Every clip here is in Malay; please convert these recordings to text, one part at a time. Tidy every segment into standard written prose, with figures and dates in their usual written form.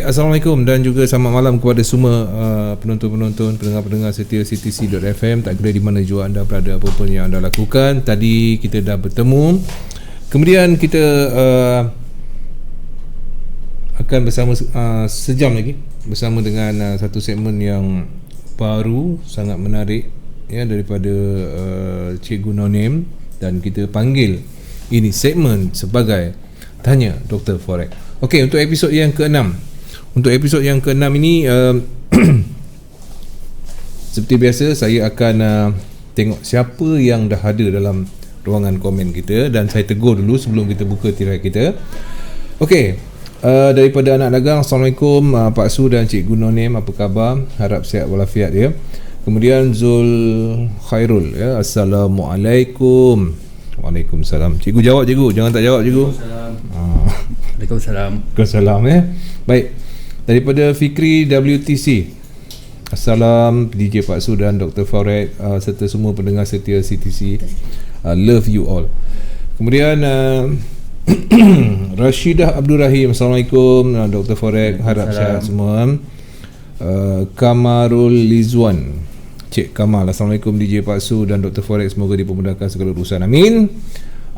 Assalamualaikum dan juga selamat malam kepada semua penonton-penonton, pendengar-pendengar setia CTC.fm. Tak kira di mana jua anda berada, apa pun yang anda lakukan. Tadi kita dah bertemu, kemudian kita akan bersama sejam lagi bersama dengan satu segmen yang baru, sangat menarik ya, daripada Cikgu No Name, dan kita panggil ini segmen sebagai Tanya Dr. Forex. Okey, untuk episod yang ke-6. Untuk episod yang ke-6 ini seperti biasa saya akan tengok siapa yang dah ada dalam ruangan komen kita, dan saya tegur dulu sebelum kita buka tirai kita. Okey, daripada anak dagang, Assalamualaikum Pak Su dan Cikgu No Name, apa khabar? Harap sihat walafiat ya. Kemudian Zul Khairul ya, Assalamualaikum. Waalaikumsalam. Cikgu jawab, cikgu, jangan tak jawab cikgu. Waalaikumsalam. Waalaikumsalam ya. Baik. Daripada Fikri WTC, Assalam DJ Pak Su dan Dr. Forex serta semua pendengar setia CTC, love you all. Kemudian Rashidah Abdul Rahim, Assalamualaikum Dr. Forex, harap sihat semua. Kamarul Lizwan, Cik Kamal, Assalamualaikum DJ Pak Su dan Dr. Forex, semoga dipermudahkan segala urusan, amin.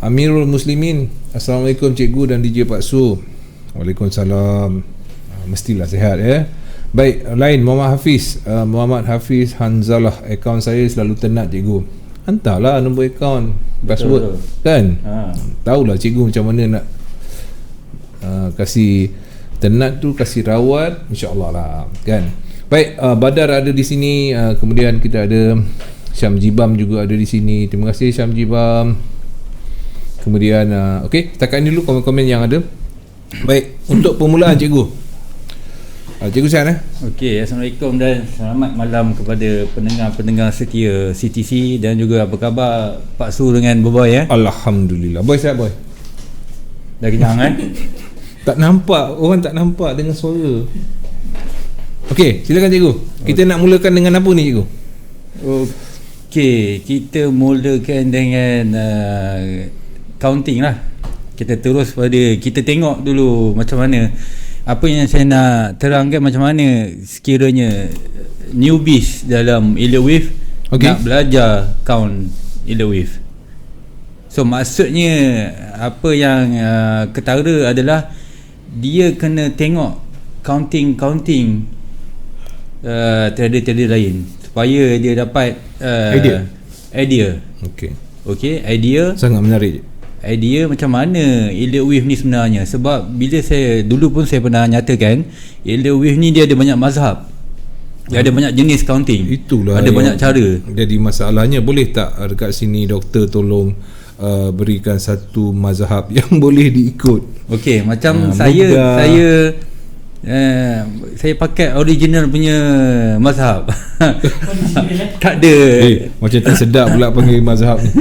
Amirul Muslimin, Assalamualaikum Cikgu dan DJ Pak Su. Waalaikumsalam. Mestilah sihat ya. Baik, lain Muhammad Hafiz Hanzalah, akaun saya selalu tenat cikgu. Hantarlah nombor akaun, password. Kan? Tahulah cikgu macam mana nak kasih tenat tu, kasih rawat, insya-Allah lah kan. Baik, Badar ada di sini, kemudian kita ada Syam Jibam juga ada di sini. Terima kasih Syam Jibam. Kemudian okey, setakat ini dulu komen-komen yang ada. Baik, untuk permulaan cikgu. Cikgu sihat Okey, Assalamualaikum dan selamat malam kepada pendengar-pendengar setia CTC, dan juga apa khabar Pak Su dengan Boy ya? Alhamdulillah. Boy sihat boy? Dah kenyang kan? Tak nampak, orang tak nampak dengan suara. Okey, silakan cikgu. Kita nak mulakan dengan apa ni cikgu? Okey, kita mulakan dengan counting lah. Kita terus pada, kita tengok dulu macam mana. Apa yang saya nak terangkan, macam mana sekiranya newbies dalam Elliott Wave nak belajar count Elliott Wave. So maksudnya apa yang ketara adalah dia kena tengok counting trader-trader lain supaya dia dapat idea. Okey, idea sangat menarik. Idea macam mana Elliott Wave ni sebenarnya. Sebab bila saya dulu pun saya pernah nyatakan, Elliott Wave ni dia ada banyak mazhab, dia ada banyak jenis counting. Itulah ada banyak cara. Jadi masalahnya, boleh tak dekat sini doktor tolong berikan satu mazhab yang boleh diikut? Okey, macam saya pakai original punya mazhab. Tak ada. Macam tak sedap pula panggil mazhab ni.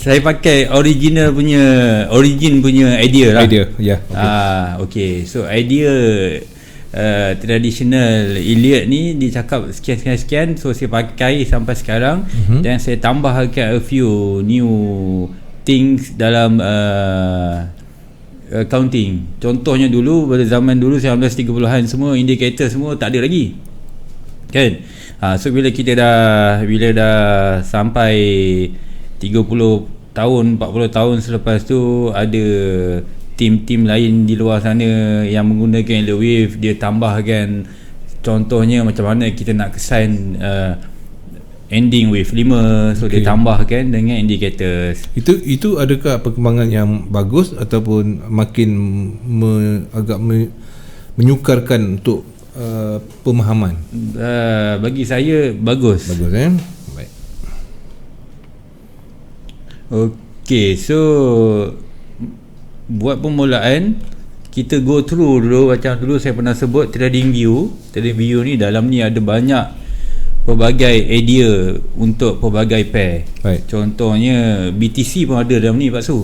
Saya pakai origin punya idea lah. Idea, ya. Okay. So idea traditional Elliott ni dia cakap sekian. So saya pakai sampai sekarang, dan saya tambahkan a few new things dalam counting. Contohnya dulu, pada zaman dulu 1930-an semua indikator semua tak ada lagi. Kan? So bila dah sampai 30 tahun, 40 tahun selepas tu, ada tim-tim lain di luar sana yang menggunakan Elliott Wave. Dia tambahkan, contohnya macam mana kita nak kesan ending wave 5. So dia tambahkan dengan indicators. Itu adakah perkembangan yang bagus ataupun makin agak menyukarkan untuk pemahaman? Bagi saya bagus. Baik. Okey, so buat permulaan kita go through dulu. Macam dulu saya pernah sebut trading view ni, dalam ni ada banyak pelbagai idea untuk pelbagai pair. Baik. Contohnya BTC pun ada dalam ni Pak Su.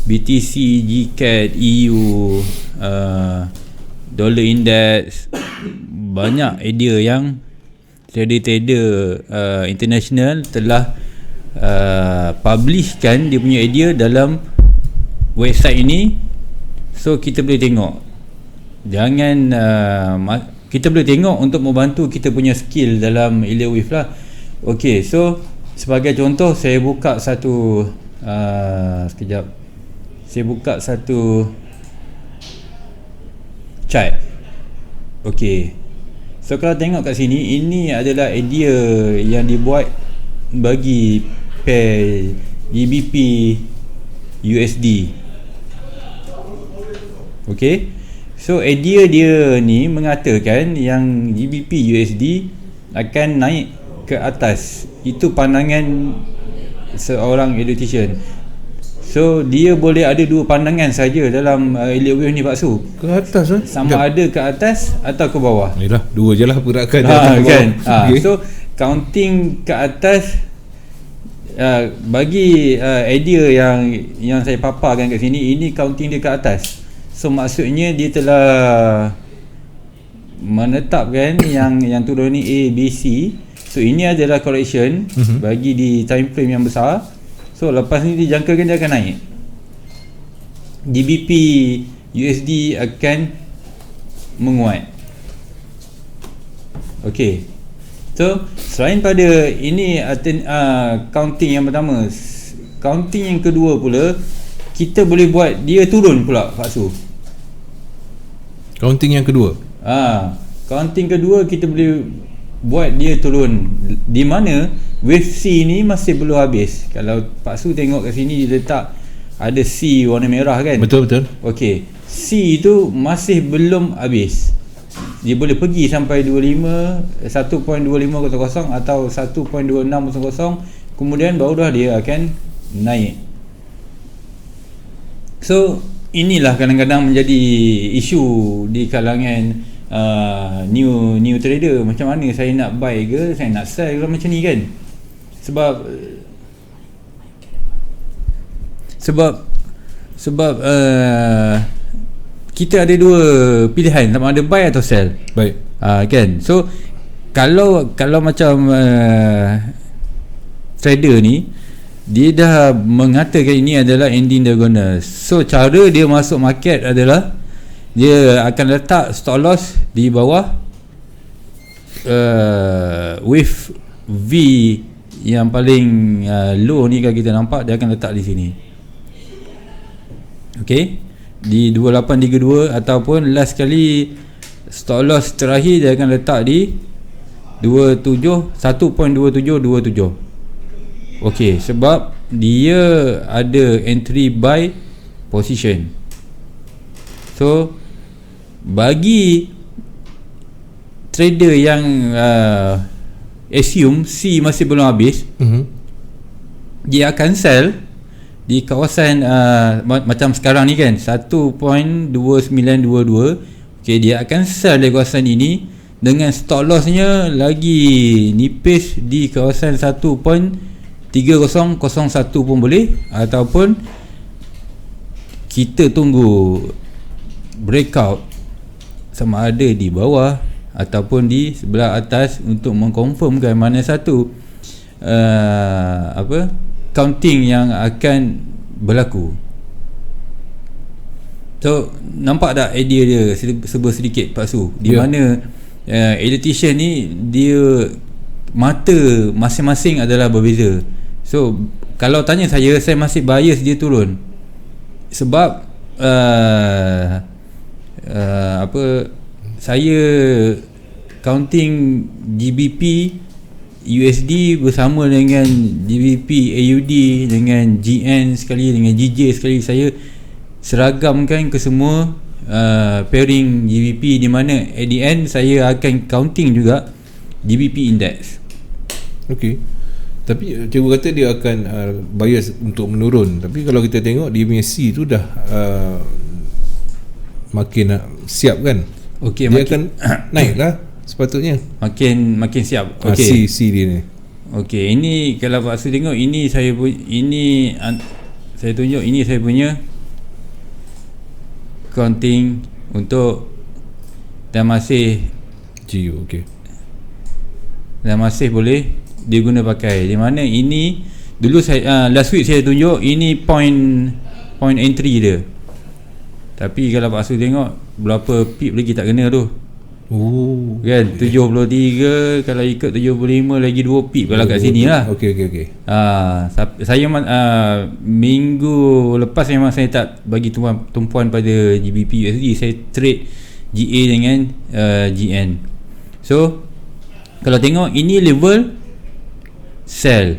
BTC, GCAD, EU, dollar index, banyak idea yang trader-trader international telah publishkan dia punya idea dalam website ini. So kita boleh tengok Jangan kita boleh tengok untuk membantu kita punya skill dalam Elliott Wave lah. Okey, so sebagai contoh saya buka satu sekejap. Saya buka satu chart. Okey. So kalau tengok kat sini, ini adalah idea yang dibuat bagi pair GBP USD. Okey. So idea dia ni mengatakan yang GBP USD akan naik ke atas. Itu pandangan seorang education. So dia boleh ada dua pandangan saja dalam Elliott Wave ni Pak Su. Ke atas Sama ada ke atas atau ke bawah. Yalah, dua je lah pergerakan kan. Okay. So counting ke atas bagi idea yang saya paparkan kat sini, ini counting dia ke atas. So maksudnya dia telah menetapkan yang turun ni A, B, C. So ini adalah correction bagi di time frame yang besar. So lepas ni dijangkakan dia akan naik. GBP USD akan menguat. Okey. So selain pada ini counting yang pertama, counting yang kedua pula kita boleh buat dia turun pula Pak Su. Counting yang kedua. Counting kedua kita boleh buat dia turun, di mana wave C ni masih belum habis. Kalau Pak Su tengok kat sini dia letak ada C warna merah kan. Betul. Okey, C tu masih belum habis. Dia boleh pergi sampai 1.2500 atau 1.2600, kemudian barulah dia akan naik. So inilah kadang-kadang menjadi isu di kalangan new trader. Macam mana saya nak buy ke, saya nak sell ke, macam ni kan. Sebab kita ada dua pilihan, sama ada buy atau sell. Baik. Kan. So kalau macam trader ni, dia dah mengatakan ini adalah ending diagonal. So cara dia masuk market adalah dia akan letak stop loss di bawah wave V yang paling low ni. Kalau kita nampak, dia akan letak di sini. Okey, di 2832, ataupun last kali stop loss terakhir dia akan letak di 1.2727. Okey, sebab dia ada entry buy position. So bagi trader yang assume C masih belum habis, dia akan sell di kawasan macam sekarang ni kan, 1.2922. Okay, dia akan sell di kawasan ini dengan stop lossnya lagi nipis di kawasan 1.3001 pun boleh, ataupun kita tunggu breakout sama ada di bawah ataupun di sebelah atas untuk mengkonfirmkan mana satu counting yang akan berlaku. So nampak tak idea dia serba sedikit Pak Su, di mana elitician ni dia mata masing-masing adalah berbeza. So kalau tanya saya masih bias dia turun. Sebab saya counting GBP USD bersama dengan GBP AUD, dengan GN sekali, dengan GJ sekali. Saya seragamkan ke semua pairing GBP, di mana at the end saya akan counting juga GBP index. Okey. Tapi cikgu kata dia akan bias untuk menurun. Tapi kalau kita tengok dia punya C tu dah makin siap kan. Okey, dia akan naik lah sepatutnya. Makin siap. Okey. C dia ni. Okey, ini kalau Pak Su tengok, ini saya tunjuk, ini saya punya counting untuk dan masih okey. Dan masih boleh diguna pakai. Di mana ini dulu saya last week saya tunjuk ini point entry dia. Tapi kalau Pak Su tengok berapa pip lagi tak kena tu. Kan 73 kalau ikut 75 lagi 2 pip kalau kat sini lah. Okey. Saya minggu lepas memang saya tak bagi tumpuan pada GBP USD. Saya trade GA dengan GN. So kalau tengok ini level sell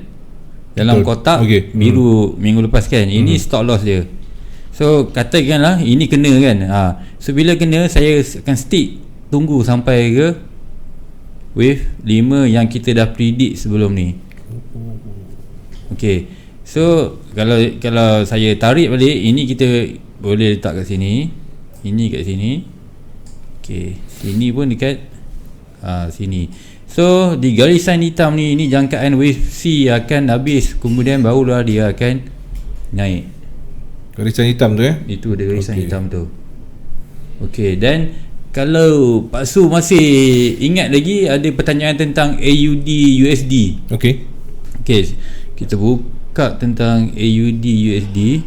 dalam kotak biru minggu lepas kan. Ini stop loss dia. So katakanlah ini kena kan. So bila kena, saya akan stick tunggu sampai ke wave 5 yang kita dah predict sebelum ni. Okey. So kalau saya tarik balik, ini kita boleh letak kat sini. Ini kat sini. Okey, sini pun dekat sini. So di garisan hitam ni, ini jangkaan wave C akan habis, kemudian barulah dia akan naik. Garisan hitam tu Itu ada garisan hitam tu. Okey, dan kalau Pak Su masih ingat lagi, ada pertanyaan tentang AUD USD. Okey, kita buka tentang AUD USD.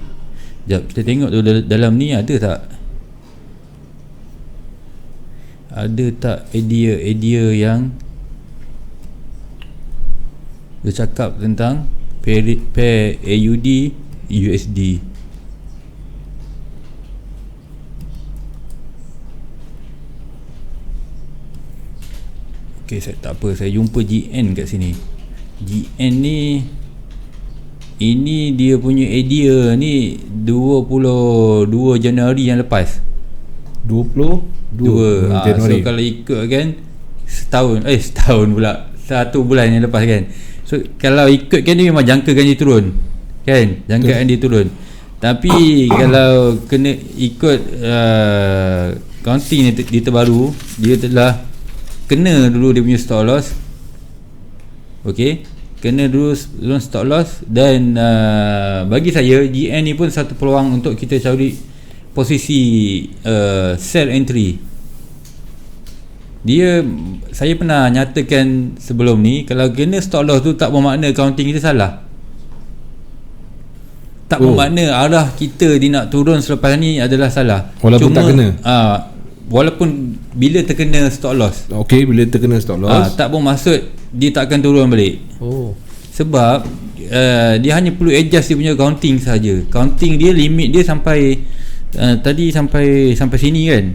Sekejap, kita tengok tu dalam ni ada tak idea yang dia cakap tentang pair AUD USD. Okey, tak apa, saya jumpa GN kat sini. GN ni, ini dia punya idea ni 22 Januari yang lepas. 22 So Januari. kalau ikut kan setahun pula, 1 bulan yang lepas kan. So kalau ikut kan dia memang jangkakan dia turun kan, jangkaan dia turun. Tapi kalau kena ikut counting dia terbaru, dia telah kena dulu dia punya stop loss. Okey, kena dulu stop loss. Dan bagi saya GN ni pun satu peluang untuk kita cari posisi sell entry. Saya pernah nyatakan sebelum ni, kalau kena stop loss tu tak bermakna counting kita salah. Tak bermakna arah kita dia nak turun selepas ni adalah salah. Walaupun tak kena. Walaupun bila terkena stop loss. Okey, bila terkena stop loss, tak bermaksud dia tak akan turun balik. Sebab dia hanya perlu adjust dia punya counting saja. Counting dia, limit dia sampai tadi sampai sini kan.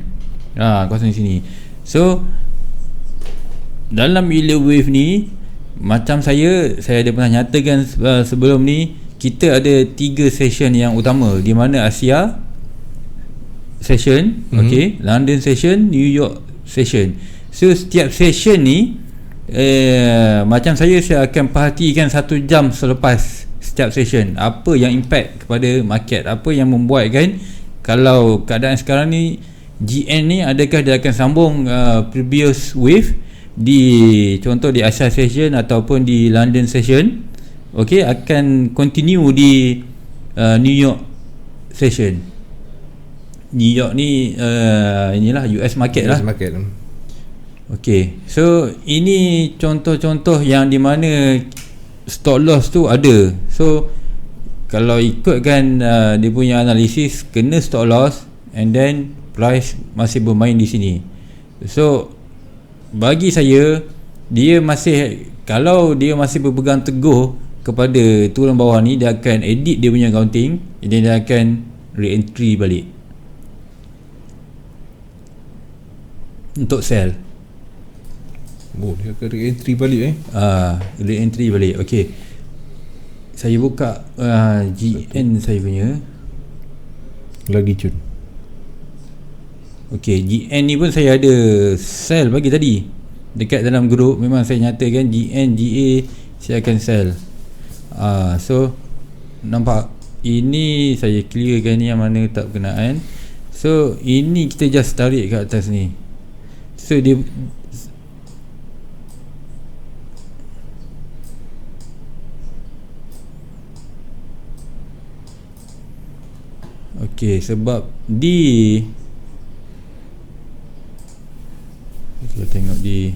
Kawasan sini. So dalam bila wave ni, macam saya ada pernah nyatakan sebelum ni, kita ada 3 session yang utama, di mana Asia session, London session, New York session. So setiap session ni macam saya akan perhatikan 1 jam selepas setiap session, apa yang impact kepada market, apa yang membuatkan kalau keadaan sekarang ni GN ni, adakah dia akan sambung previous wave di contoh di Asia session ataupun di London session. Okey, akan continue di New York session. New York ni inilah US market lah. Okey, so ini contoh-contoh yang di mana stop loss tu ada. So kalau ikutkan dia punya analisis, kena stop loss and then price masih bermain di sini. So bagi saya, kalau dia masih berpegang teguh kepada turun bawah ni, dia akan edit dia punya counting, dan dia akan re-entry balik untuk sell. Dia akan re-entry balik re-entry balik. Okey, saya buka GN saya punya lagi cun. Okey, GN ni pun saya ada sell bagi tadi dekat dalam grup. Memang saya nyatakan GN, GA saya akan sell. So nampak, ini saya clearkan ni yang mana tak berkenaan. So ini kita just tarik kat atas ni. So dia okey, sebab kita tengok di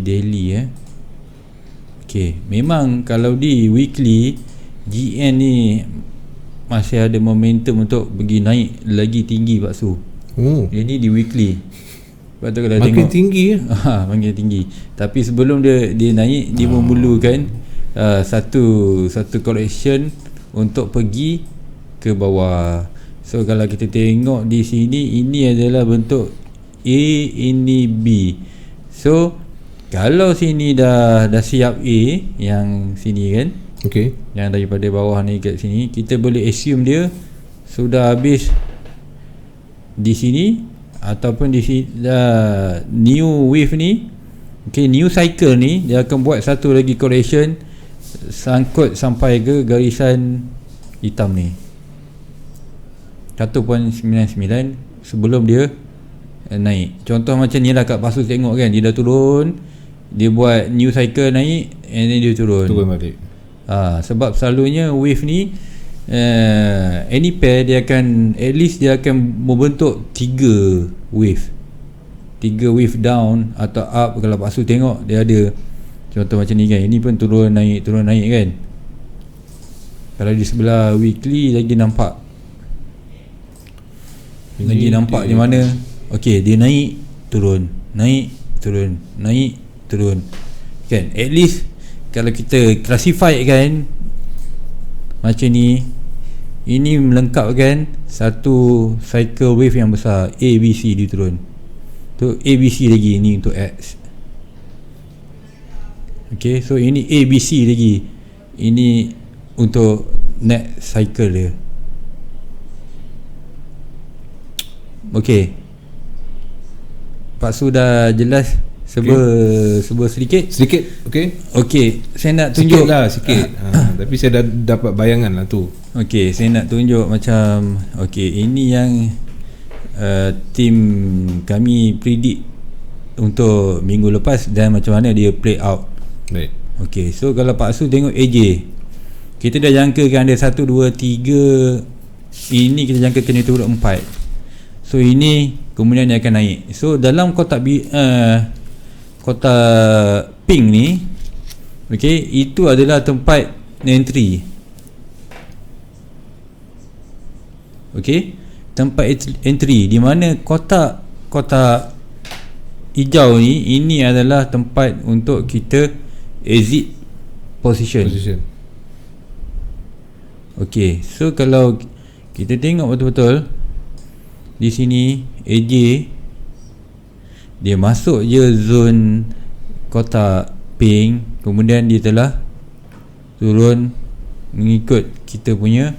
daily Okey, memang kalau di weekly GN ni masih ada momentum untuk pergi naik lagi tinggi Pak Su. Ini di weekly. Sebab tu kalau makin tengok tinggi ya. makin tinggi. Tapi sebelum dia naik, dia memerlukan satu correction untuk pergi ke bawah. So kalau kita tengok di sini, ini adalah bentuk A, ini B. So kalau sini dah siap A, yang sini kan, okey, yang daripada bawah ni kat sini, kita boleh assume dia sudah habis di sini, ataupun di sini dah new wave ni. Okay, new cycle ni dia akan buat satu lagi correction sangkut sampai ke garisan hitam ni 1.99 sebelum dia naik. Contoh macam ni lah kat Pasu tengok kan, dia dah turun, dia buat new cycle naik, and then dia turun balik. Sebab selalunya wave ni any pair dia akan, at least dia akan membentuk 3 wave down atau up. Kalau Pak Su tengok dia ada contoh macam ni kan, ini pun turun naik kan. Kalau di sebelah weekly lagi nampak di mana, okey, dia naik turun kan. At least kalau kita classify kan macam ni, ini melengkapkan satu cycle wave yang besar. A, B, C dia turun. Tu A, B, C lagi, ini untuk X. Okay, so ini A, B, C lagi, ini untuk next cycle dia. Okay, Pak Su dah jelas Seber sedikit. Okey, saya nak tunjuk sikit. Tapi saya dah dapat bayangan lah tu. Okey, saya nak tunjuk macam, okey, ini yang tim kami predict untuk minggu lepas dan macam mana dia play out. Baik. Okey, so kalau Pak Su tengok AJ, kita dah jangkakan ada 1, 2, 3. Ini kita jangkakan dia turun 4. So ini kemudian dia akan naik. So dalam kotak pink ni, okey, itu adalah tempat entry. Okey, tempat entry di mana kotak hijau ni, ini adalah tempat untuk kita exit position. Okey, so kalau kita tengok betul-betul di sini, AJ dia masuk je zone kotak pink, kemudian dia telah turun mengikut kita punya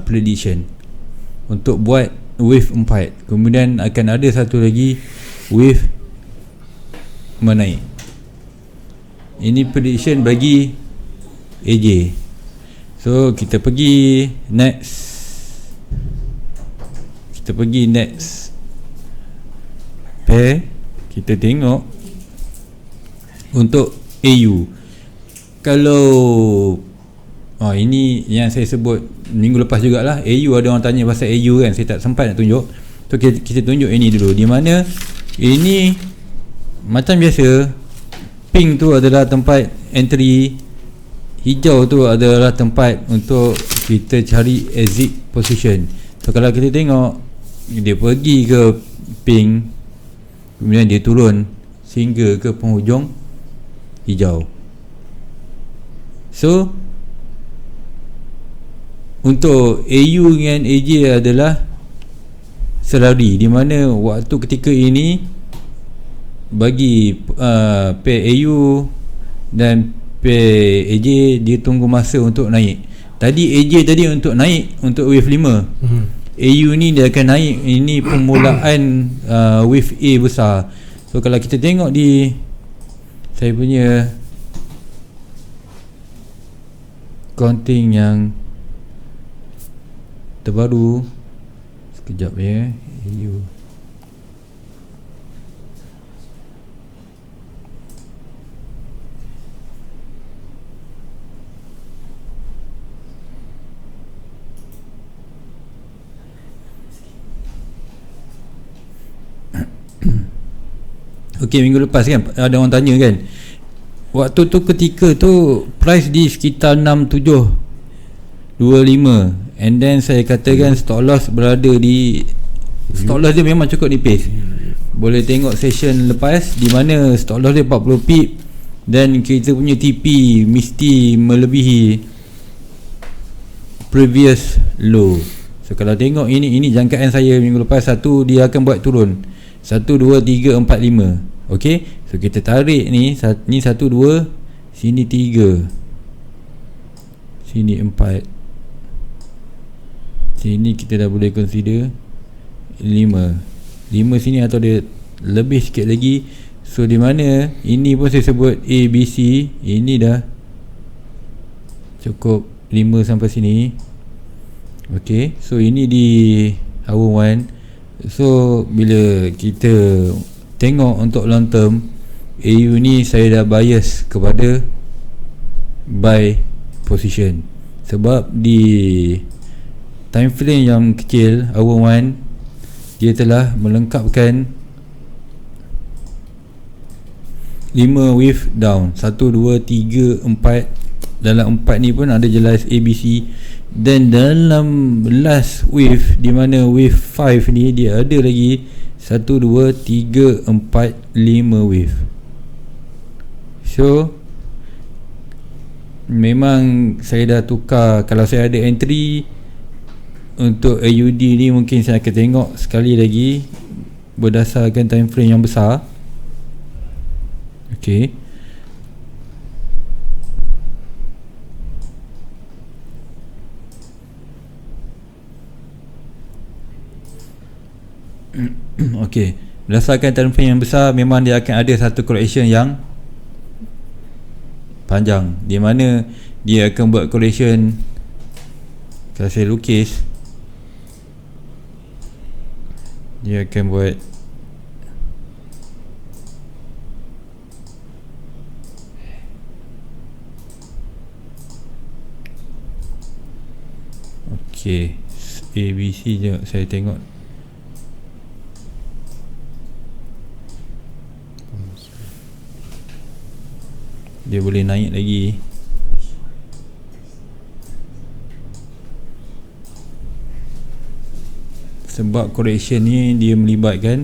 prediction untuk buat wave 4. Kemudian akan ada satu lagi wave menaik. Ini prediction bagi AJ. So kita pergi next. Pair, kita tengok untuk AU. Kalau ini yang saya sebut minggu lepas jugalah, AU ada orang tanya pasal AU kan, saya tak sempat nak tunjuk. So kita tunjuk ini dulu, di mana ini macam biasa, pink tu adalah tempat entry, hijau tu adalah tempat untuk kita cari exit position. So kalau kita tengok, dia pergi ke pink, kemudian dia turun sehingga ke penghujung hijau. So untuk AU dengan AJ adalah selari, di mana waktu ketika ini bagi pair AU dan pair AJ, dia tunggu masa untuk naik. Tadi AJ tadi untuk naik untuk wave 5. AU ni dia akan naik, ini permulaan wave A besar. So kalau kita tengok di saya punya counting yang terbaru, sekejap ya, AU. Okey, minggu lepas kan ada orang tanya kan, waktu tu ketika tu price di sekitar 6-7 25, and then saya katakan stop loss berada di, stop loss dia memang cukup nipis. Boleh tengok session lepas di mana stop loss dia 40 pip dan kita punya TP mesti melebihi previous low. So kalau tengok ini jangkaan saya minggu lepas, satu dia akan buat turun 1, 2, 3, 4, 5. Okey, so kita tarik ni 1, 2, sini 3, sini 4, sini kita dah boleh consider 5 sini atau dia lebih sikit lagi. So di mana ini pun saya sebut A, B, C, ini dah cukup 5 sampai sini. Okay, so ini di hour 1. So bila kita tengok untuk long term, AU ni saya dah bias kepada buy position, sebab di time frame yang kecil hour 1 dia telah melengkapkan 5 wave down, 1, 2, 3, 4. Dalam 4 ni pun ada jelas ABC. Dan dalam last wave, di mana wave 5 ni dia ada lagi 1, 2, 3, 4, 5 wave. So memang saya dah tukar. Kalau saya ada entry untuk AUD ni, mungkin saya akan tengok sekali lagi berdasarkan time frame yang besar. Okay, okay, berdasarkan time frame yang besar, memang dia akan ada satu correction yang panjang, di mana dia akan buat correction. Kalau saya lukis, dia akan buat okay, ABC je saya tengok. Dia boleh naik lagi. Sebab correction ni dia melibatkan,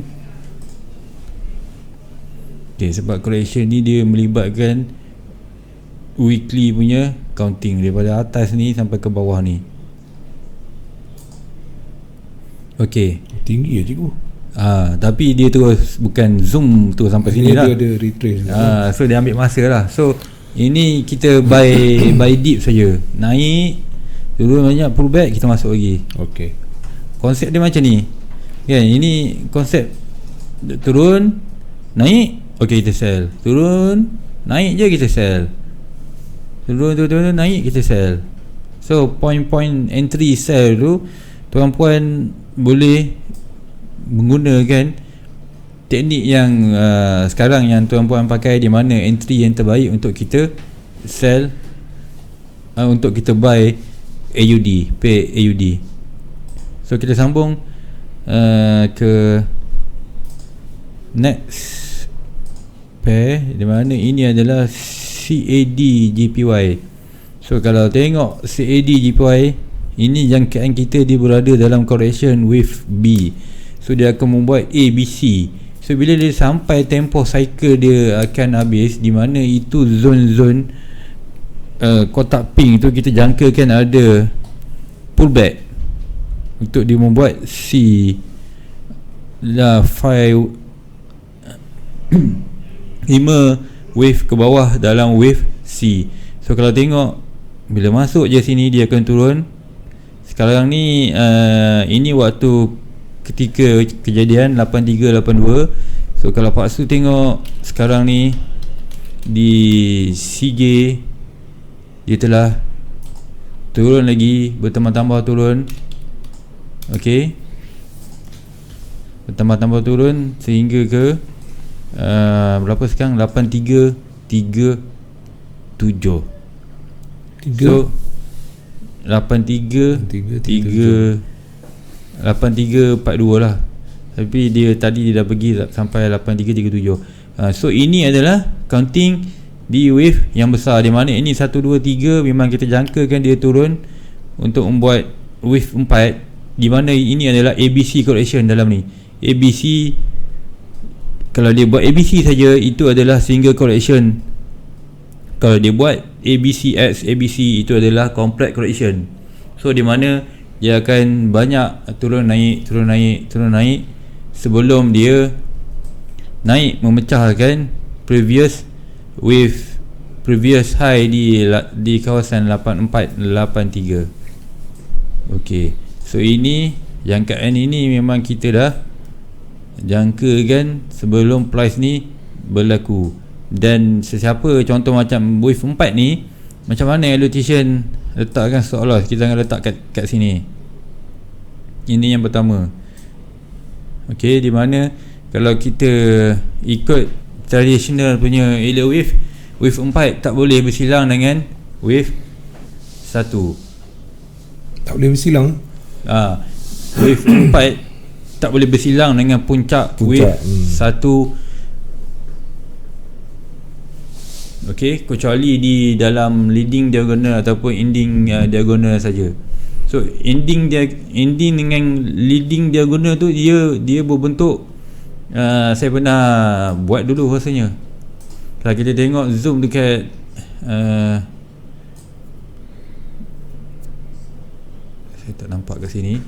okay, sebab correction ni dia melibatkan weekly punya counting, daripada atas ni sampai ke bawah ni. Okay, tinggi ya cikgu. Tapi dia terus bukan zoom tu sampai sini lah. Dia ada retrace. So dia ambil masa lah. So ini kita buy deep saja. Naik turun banyak, pullback, kita masuk lagi. Okay, konsep dia macam ni kan. Ini konsep turun naik, okay kita sell. Turun naik je kita sell. Turun naik kita sell. So point entry sell tu, tuan-puan boleh menggunakan teknik yang sekarang yang tuan-puan pakai, di mana entry yang terbaik untuk kita sell, untuk kita buy AUD, pay AUD. So kita sambung ke next pair, di mana ini adalah CAD JPY. So kalau tengok CAD JPY, ini jangkaan kita dia berada dalam correction wave B. So dia akan membuat ABC. So bila dia sampai tempoh cycle dia akan habis, di mana itu zone-zone kotak pink tu kita jangkakan ada pullback untuk dia membuat C lah 5 wave ke bawah dalam wave C. So kalau tengok bila masuk je sini dia akan turun. Sekarang ni ini waktu ketika kejadian 8382. So kalau Pak Su tengok sekarang ni di CJ, dia telah turun lagi, bertambah-tambah turun. Okey, bertambah-tambah turun sehingga ke berapa sekarang? 8337. So 8342 lah. Tapi dia tadi dia dah pergi sampai 8337. So ini adalah counting di wave yang besar, di mana ini 1, 2, 3 memang kita jangkakan dia turun untuk membuat wave 4, di mana ini adalah ABC correction dalam ni. ABC, kalau dia buat ABC saja, itu adalah single correction. Kalau dia buat ABCX ABC, itu adalah complex correction. So di mana dia akan banyak turun naik sebelum dia naik memecahkan previous high di kawasan 8483. Okey, so ini jangkaan ini memang kita dah jangkakan sebelum price ni berlaku. Dan sesiapa contoh macam wave 4 ni, macam mana allocation letakkan, seolah kita akan letak kat sini. Ini yang pertama. Okey, di mana kalau kita ikut traditional punya elliott wave 4 tak boleh bersilang dengan wave 1. Tak boleh bersilang. Wave 4 tak boleh bersilang dengan puncak wave 1. Okey, kecuali di dalam leading diagonal ataupun ending diagonal saja. So ending dengan leading diagonal tu dia berbentuk, saya pernah buat dulu rasanya. Kalau kita tengok zoom dekat saya tak nampak kat sini.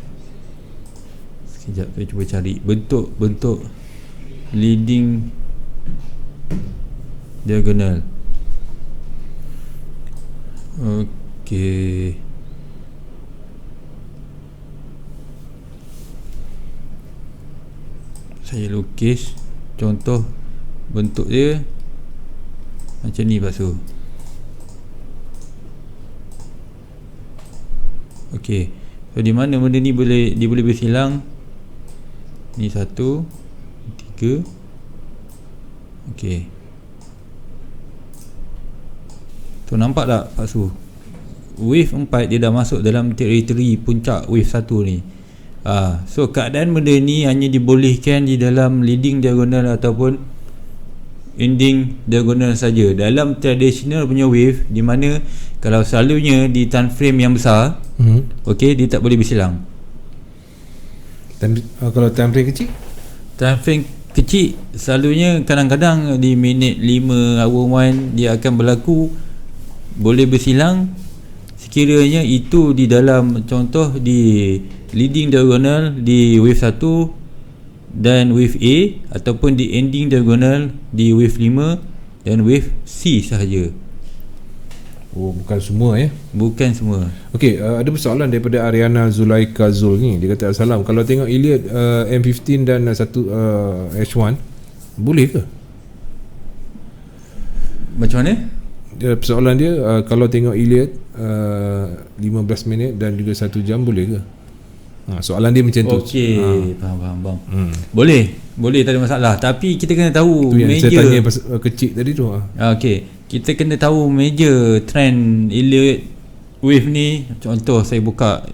Sekejap saya cuba cari bentuk leading diagonal. Okey, saya lukis contoh bentuk dia macam ni pasu. Okey, so di mana benda ni boleh bersilang? Ni 1 3. Okey, tu nampak tak pasu? Wave 4 dia dah masuk dalam teritori puncak wave 1 ni. So keadaan benda ni hanya dibolehkan di dalam leading diagonal ataupun ending diagonal saja dalam traditional punya wave, di mana kalau selalunya di time frame yang besar, okey, dia tak boleh bersilang. Kalau time frame kecil? Time frame kecil selalunya kadang-kadang di minit 5 hour 1 dia akan berlaku boleh bersilang sekiranya itu di dalam contoh di leading diagonal di wave 1 dan wave A, ataupun di ending diagonal di wave 5 dan wave C sahaja. Oh, bukan semua ya? Bukan semua. Okey, ada persoalan daripada Ariana Zulaika Zul ni. Dia kata, Assalam, kalau tengok Elliott M15 dan H1 boleh ke? Macam mana? Persoalan dia, kalau tengok Elliott 15 minit dan juga 1 jam boleh ke? Soalan dia macam tu. Okey, faham bang. Boleh, tak ada masalah. Tapi kita kena tahu tu yang major, saya tanya kecil tadi tu. Okey, kita kena tahu major trend Elliott wave ni. Contoh saya buka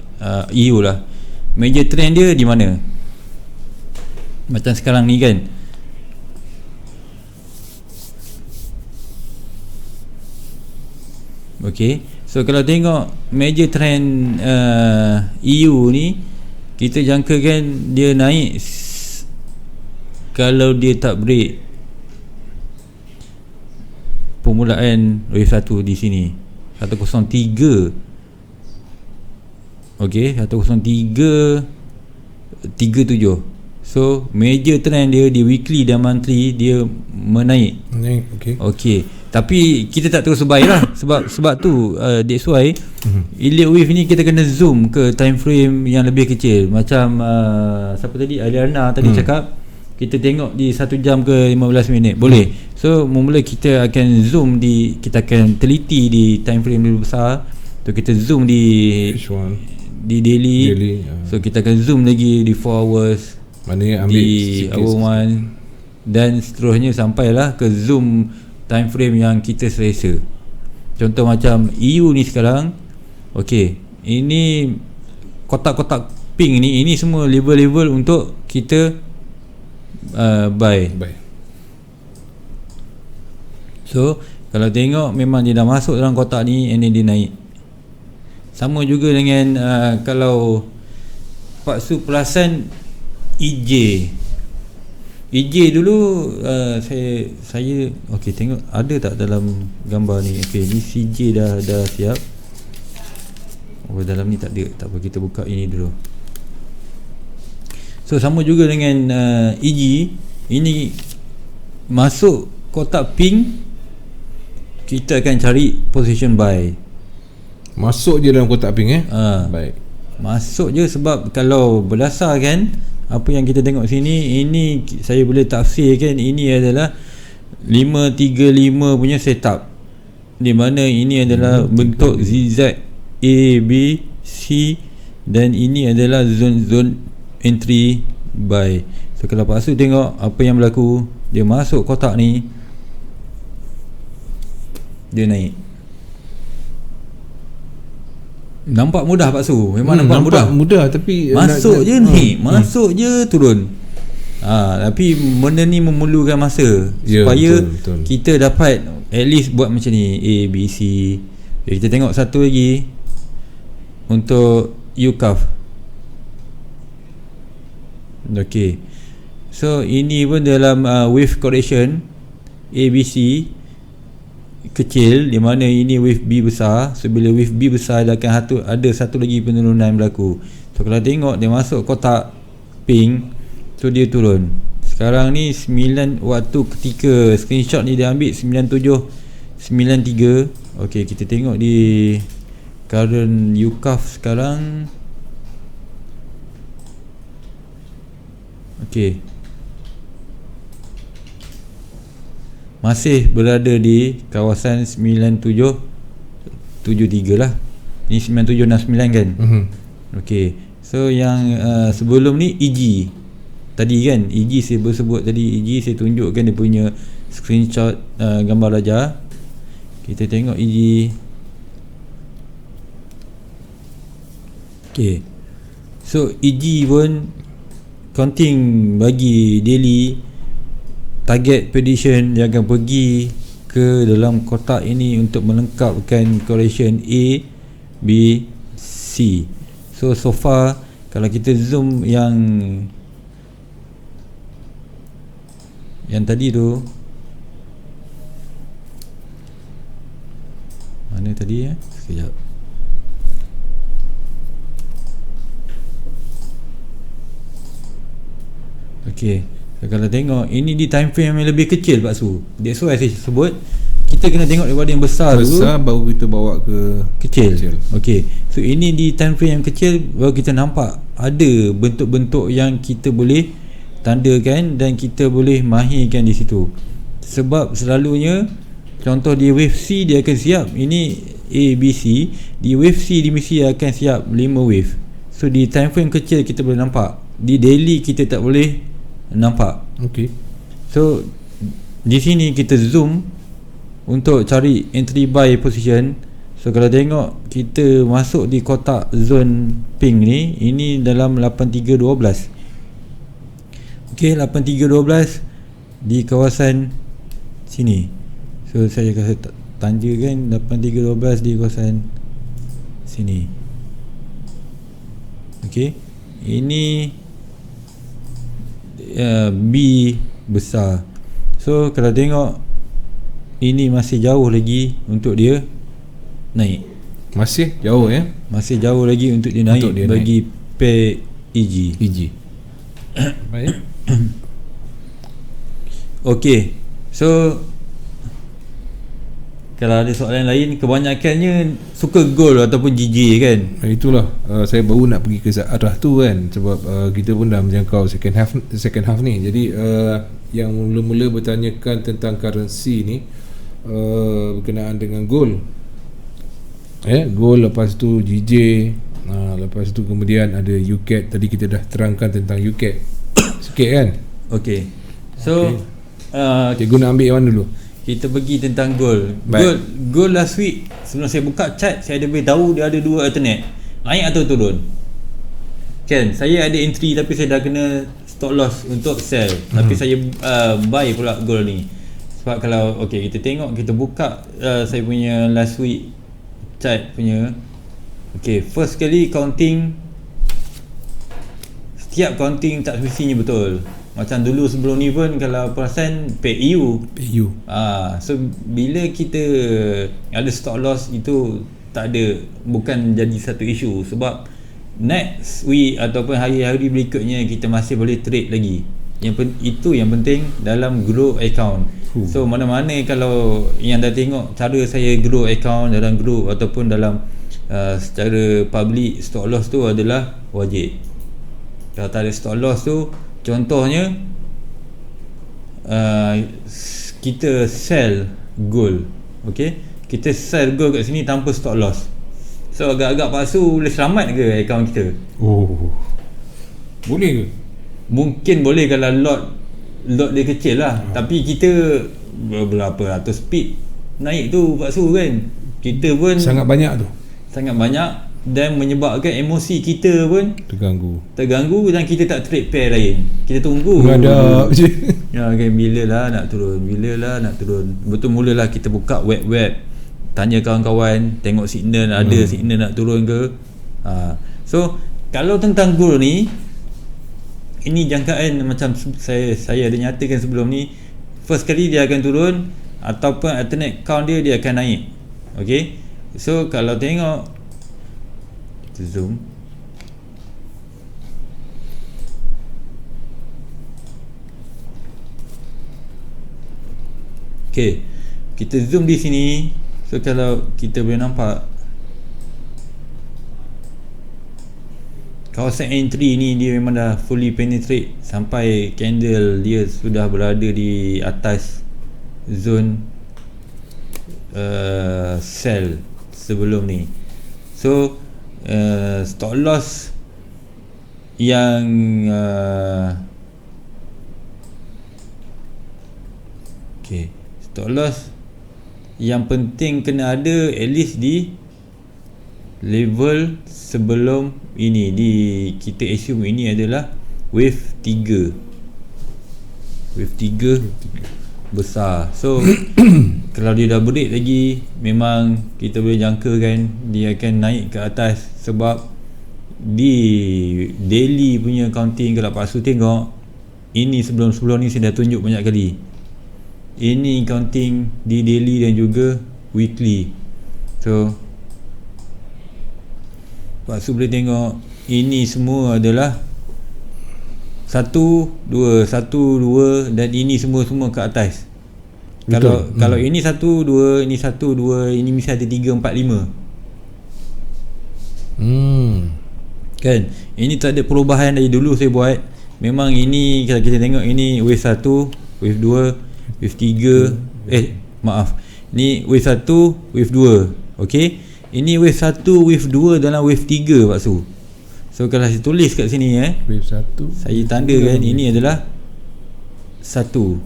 EU lah. Major trend dia di mana? Macam sekarang ni kan. Okey, so kalau tengok major trend EU ni, kita jangkakan dia naik kalau dia tak break permulaan wave 1 di sini 103. Okey, 103.37. So major trend dia di weekly dan monthly dia menaik. Okey. Tapi kita tak terus buy lah. Sebab tu that's why Elliott wave ni kita kena zoom ke time frame yang lebih kecil. Macam siapa tadi, Aliana tadi cakap kita tengok di 1 jam ke 15 minit boleh. So mula kita akan zoom kita akan teliti di time frame lebih besar. So kita zoom di daily. So kita akan zoom lagi di 4 hours. Maknanya ambil di hour 1 dan seterusnya sampailah ke zoom time frame yang kita selesa. Contoh macam EU ni sekarang. Okey, ini kotak-kotak pink ni, ini semua level-level untuk kita buy. So kalau tengok memang dia dah masuk dalam kotak ni, and then dia naik Sama juga dengan kalau Pak Su perasan EJ dulu, saya okey, tengok ada tak dalam gambar ni. Okey, ni CJ dah siap. Oh, dalam ni tak ada. Tak apa, kita buka ini dulu. So sama juga dengan EG, ini masuk kotak pink, kita akan cari position buy. Masuk je dalam kotak pink baik. Masuk je, sebab kalau berdasarkan apa yang kita tengok sini, ini saya boleh tafsirkan ini adalah 535 punya setup, di mana ini adalah bentuk zigzag A, B, C, dan ini adalah zone entry buy. So kalau Pak Su tengok apa yang berlaku, dia masuk kotak ni, dia naik. Nampak mudah Pak Su, memang nampak mudah tapi masuk je ni, masuk je turun. Tapi benda ni memerlukan masa supaya betul. Kita dapat at least buat macam ni, A, B, C. Kita tengok satu lagi untuk UCAF. Okay, so ini pun dalam wave correction A, B, C kecil, di mana ini wave B besar. So bila wave B besar, dia akan ada satu lagi penurunan berlaku. So kalau tengok dia masuk kotak pink, so dia turun. Sekarang ni 9, waktu ketika screenshot ni dia ambil 9793. Okey, kita tengok di current UCAF sekarang. Okey, masih berada di kawasan 9773 lah. Ini 9769 kan. Okey, so yang sebelum ni EG tadi kan, EG saya sebut tadi, EG saya tunjukkan dia punya screenshot gambar raja. Kita tengok EG. Okey, so EG pun counting bagi daily target prediction, dia akan pergi ke dalam kotak ini untuk melengkapkan correction A, B, C. So far kalau kita zoom yang tadi tu, mana tadi sekejap. Okey, kalau tengok ini di time frame yang lebih kecil Pak Su. That's why saya sebut kita kena tengok daripada yang besar dulu, baru kita bawa ke kecil. Okey, so ini di time frame yang kecil baru kita nampak ada bentuk-bentuk yang kita boleh tandakan dan kita boleh mahirkan di situ. Sebab selalunya contoh di wave C dia akan siap, ini A, B, C. Di wave C dia mesti akan siap 5 wave. So di time frame kecil kita boleh nampak, di daily kita tak boleh nampak. Okey, so di sini kita zoom untuk cari entry buy position. So kalau tengok kita masuk di kotak zone pink ni, ini dalam 8312. Okey, 8312 di kawasan sini. So saya kata tanda kan 8312 di kawasan sini. Okey, ini B besar. So kalau tengok ini masih jauh lagi untuk dia naik. Masih jauh Masih jauh lagi untuk dia naik bagi pair EG. Baik. Okey, so kalau ada soalan lain, kebanyakannya suka gold ataupun GG kan. Itulah saya baru nak pergi ke arah tu kan, sebab kita pun dah menjangkau second half ni. Jadi yang mula-mula bertanyakan tentang currency ni berkenaan dengan gold. Gold, lepas tu GJ, lepas tu kemudian ada UCAD. Tadi kita dah terangkan tentang UCAD sikit kan. Okey, so cikgu nak ambil yang mana dulu? Kita pergi tentang gold. Gold last week sebelum saya buka chart, saya ada beritahu dia ada dua alternate, naik atau turun kan. Saya ada entry tapi saya dah kena stop loss untuk sell. Tapi saya buy pula gold ni. Sebab kalau kita tengok, kita buka saya punya last week chart punya. Okay, first kali counting, setiap counting tak semestinya betul. Macam dulu sebelum ni pun kalau perasan PU. So bila kita ada stop loss itu tak ada, bukan jadi satu isu, sebab next week ataupun hari-hari berikutnya kita masih boleh trade lagi. Itu yang penting dalam grow account. So mana-mana kalau yang dah tengok cara saya grow account dalam group ataupun dalam secara public, stop loss tu adalah wajib. Kalau tak ada stop loss tu, contohnya kita sell gold, okay, kita sell gold kat sini tanpa stop loss. So agak-agak palsu, boleh selamat ke akaun kita? Boleh ke? Mungkin boleh kalau lot dia kecil lah. Tapi kita berapa ratus pip naik tu palsu kan. Kita pun sangat banyak dan menyebabkan emosi kita pun terganggu dan kita tak trade pair lain. Kita tunggu mengadap je. Ya kan, bila lah nak turun. Betul mulalah kita buka web, tanya kawan-kawan, tengok signal, ada signal nak turun ke. So kalau tentang gold ni, ini jangkaan macam saya ada nyatakan sebelum ni, first kali dia akan turun ataupun alternate count dia akan naik. Okay, so kalau tengok zoom, okay, kita zoom di sini. So kalau kita boleh nampak kawasan entry ni dia memang dah fully penetrate sampai candle dia sudah berada di atas zone sell sebelum ni. So stop loss yang stop loss yang penting kena ada at least di level sebelum ini. Kita assume ini adalah wave 3 besar. So kalau dia dah break lagi, memang kita boleh jangkakan dia akan naik ke atas, sebab di daily punya counting, kalau Pak Su tengok ini sebelum ni saya dah tunjuk banyak kali. Ini counting di daily dan juga weekly. So Pak Su boleh tengok ini semua adalah 1, 2, 1, 2 dan ini semua ke atas. Betul. Kalau ini 1, 2, ini 1, 2, ini mesti ada 3, 4, 5. Kan? Ini tak ada perubahan dari dulu saya buat. Memang ini kalau kita tengok ini wave 1, wave 2, wave 3, ni wave 1, wave 2. Okey. Ini wave 1, wave 2 dalam wave 3 Pak Su. So kalau saya tulis kat sini wave 1, saya tandakan ini adalah 1.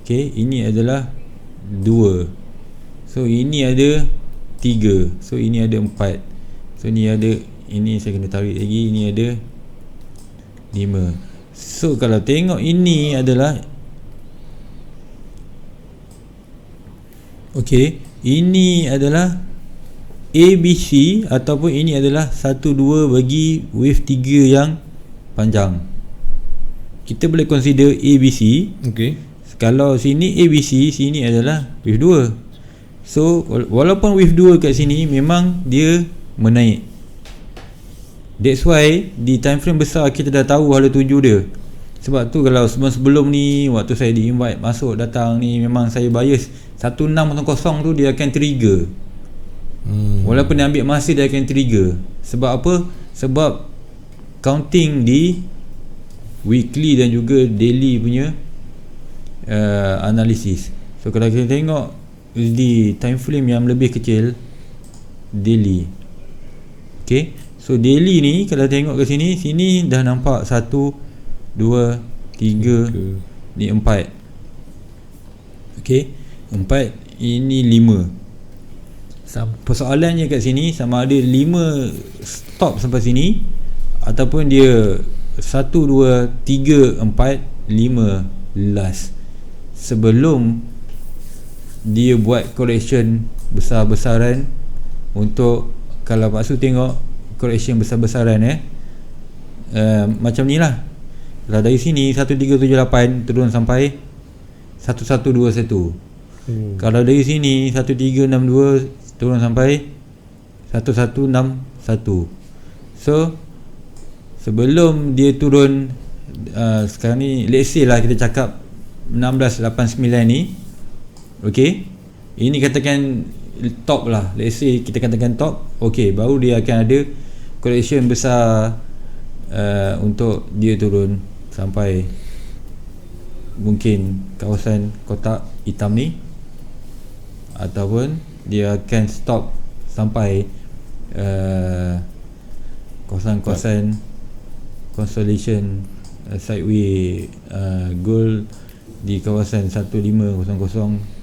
Okay, ini adalah 2. So ini ada 3. So ini ada 4. So ini ada, ini saya kena tarik lagi, ini ada 5. So kalau tengok ini adalah, okay, ini adalah ABC ataupun ini adalah 1, 2 bagi wave 3 yang panjang. Kita boleh consider ABC. Okay. Kalau sini ABC, sini adalah wave 2. So walaupun wave 2 kat sini memang dia menaik. That's why di time frame besar kita dah tahu hala tuju dia. Sebab tu kalau sebelum ni, waktu saya di invite masuk datang ni, memang saya bias 1600 tu dia akan trigger. Walaupun dia ambil masa, dia akan trigger. Sebab apa? Sebab counting di weekly dan juga daily punya analisis. So kalau kita tengok di time frame yang lebih kecil, daily. Okay, so daily ni kalau tengok ke sini, sini dah nampak 1, 2, 3, ni 4. Okay, 4, ini 5. Persoalannya kat sini sama ada 5 stop sampai sini ataupun dia 1, 2, 3, 4, 5 last, sebelum dia buat correction besar-besaran untuk kalau Pak Su tengok correction besar-besaran macam ni lah. Kalau dari sini 1378 turun sampai 1121. Kalau dari sini 1362 turun sampai 1161. So sebelum dia turun sekarang ni, let's say lah kita cakap 1689 ni, okay, ini katakan top lah, let's say kita katakan top, okay, baru dia akan ada correction besar untuk dia turun sampai mungkin kawasan kotak hitam ni, ataupun dia akan stop sampai kawasan-kawasan consolidation sideway gold di kawasan 1500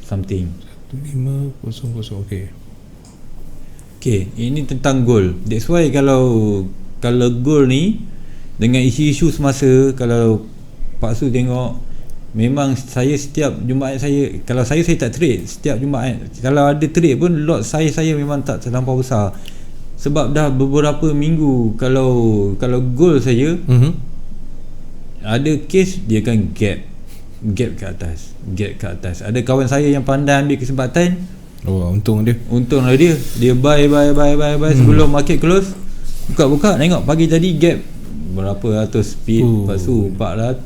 something. 1500, okay. Okay, ini tentang gold. That's why kalau gold ni dengan isu-isu semasa, kalau Pak Su tengok, memang saya setiap Jumaat kalau saya tak trade setiap Jumaat. Kalau ada trade pun lot saya memang tak terlampau besar. Sebab dah beberapa minggu kalau gold saya ada case dia akan gap ke atas. Ada kawan saya yang pandai ambil kesempatan. Untung dia buy sebelum market close, buka tengok pagi tadi gap berapa ratus pip, lepas tu 400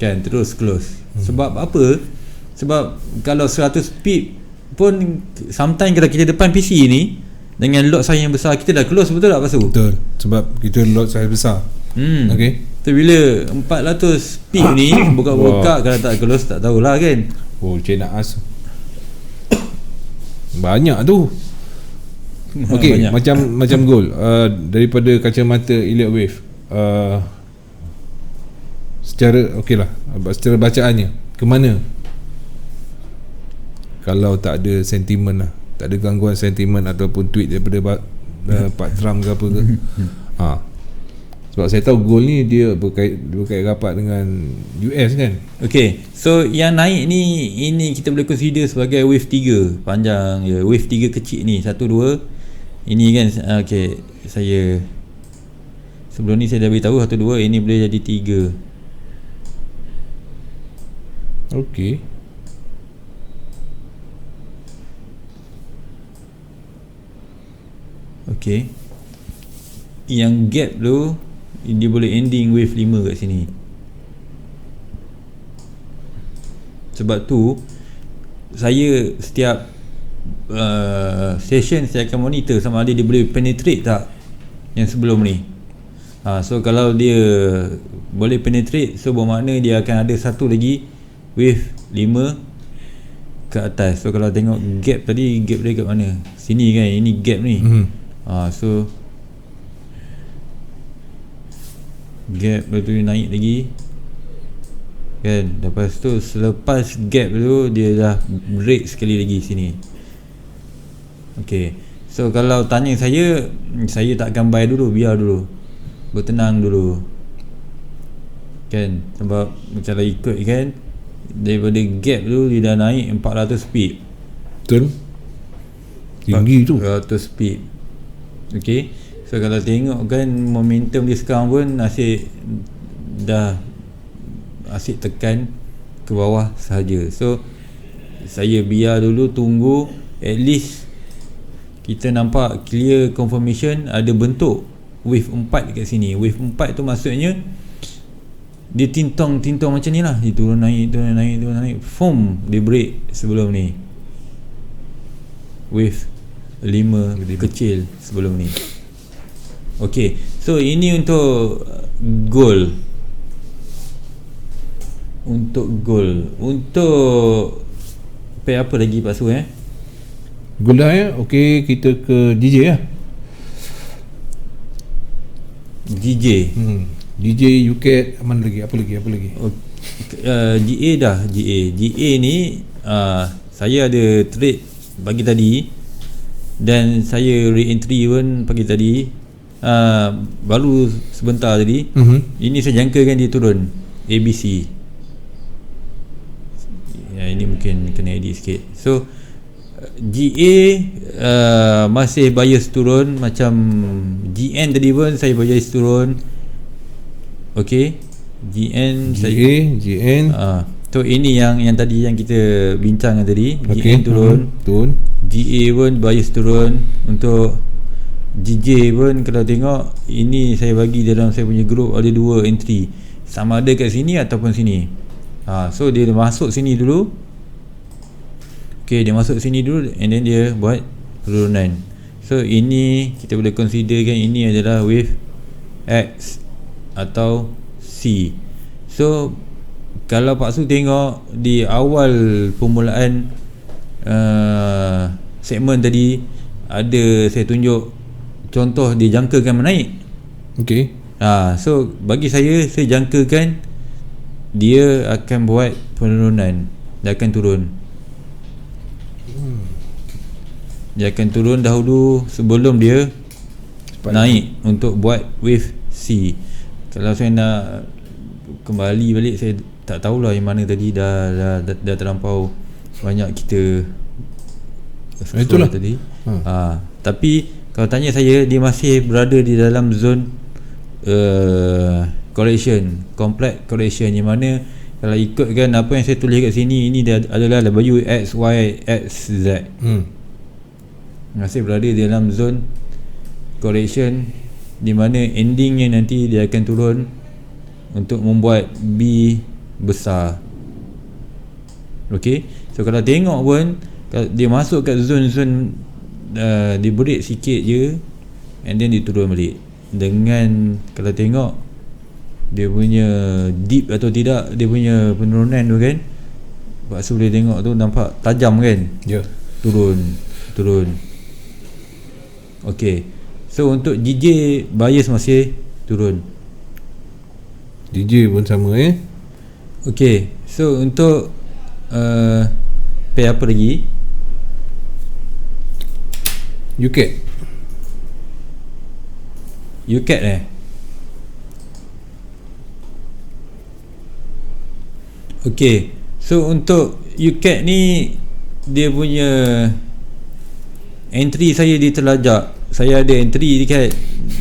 kan, terus close. Sebab apa? Sebab kalau 100 pip pun sometimes kalau kita depan PC ni dengan lot size yang besar, kita dah close, betul tak Pak Su? Betul, sebab kita lot size besar. Okay. So bila 400 pip ni buka-buka, kalau tak close tak tahulah kan. Cik nak as banyak tu. Okay, banyak. macam gold, daripada kacamata Elliott Wave, secara okey lah, secara bacaannya ke mana, kalau tak ada sentimen lah, tak ada gangguan sentimen ataupun tweet daripada Pak Trump ke apa ke. Sebab saya tahu gold ni dia berkait rapat dengan US kan. Okay, so yang naik ni, ini kita boleh consider sebagai wave 3 panjang je. Wave 3 kecil ni 1, 2 ini kan. Okay, saya sebelum ni saya dah beritahu 1, 2, ini boleh jadi 3. Okay. Okay, yang gap tu dia boleh ending wave 5 kat sini. Sebab tu saya setiap session saya akan monitor sama ada dia boleh penetrate tak yang sebelum ni. So kalau dia boleh penetrate, so bermakna dia akan ada satu lagi wave 5 ke atas. So kalau tengok gap tadi, gap dia kat mana? Sini kan, ini gap ni. So gap tu naik lagi kan. Lepas tu selepas gap tu dia dah break sekali lagi sini. Okay, so kalau tanya saya tak akan buy dulu, biar dulu, bertenang dulu kan. Sebab macam dah ikut kan, daripada gap tu dia dah naik 400 pip. Betul, tinggi tu 400 pip. Okay, so kalau tengok kan momentum dia sekarang pun asyik tekan ke bawah sahaja. So saya biar dulu, tunggu at least kita nampak clear confirmation ada bentuk wave 4 dekat sini. Wave 4 tu maksudnya dia tintong macam ni lah, dia turun naik, form dia break sebelum ni. Wave 5 kecil sebelum ni. Okay, so ini untuk gold. Untuk apa lagi Pak Su gold dah ya. Okay, kita ke DJ ya. DJ UCAT, mana lagi? Apa lagi? GA dah. GA ni saya ada trade pagi tadi dan saya re-entry pun pagi tadi, baru sebentar tadi. Ini saya jangkakan dia turun ABC ya, ini mungkin kena edit sikit. So GA masih bias turun. Macam GN tadi pun saya bias turun. Okey, GN GN. So ini yang tadi yang kita bincang tadi. Okay. GN turun. Turun. GA pun bias turun. Untuk GJ pun kalau tengok, ini saya bagi dalam saya punya group ada 2 entry, sama ada kat sini ataupun sini. So dia masuk sini dulu. Okay, dia masuk sini dulu and then dia buat penurunan. So ini kita boleh considerkan ini adalah wave X atau C. So kalau Pak Su tengok di awal permulaan segmen tadi, ada saya tunjuk contoh dia jangkakan menaik. Okey. So bagi saya jangkakan dia akan buat penurunan. Dia akan turun. Dia akan turun dahulu sebelum dia naik untuk buat wave C. Kalau saya nak kembali balik, saya tak tahulah yang mana tadi, dah terlampau banyak kita itulah tadi. Tapi kalau tanya saya, dia masih berada di dalam zone correction, complex correction, yang mana kalau ikutkan apa yang saya tulis kat sini, ini dia adalah W, X, Y, X, Z. Masih berada di dalam zone correction, di mana endingnya nanti dia akan turun untuk membuat B besar. Okey, so kalau tengok pun dia masuk kat zone-zone, dia break sikit je and then dia turun balik. Dengan kalau tengok dia punya deep atau tidak, dia punya penurunan tu kan, Pak Su boleh tengok tu nampak tajam kan. Ya. Turun. Okey, so untuk GJ bias masih turun. DJ pun sama Okey, so untuk pair apa lagi? UCAT Okey, so untuk UCAT ni, dia punya entry saya dia terlajak. Saya ada entry dekat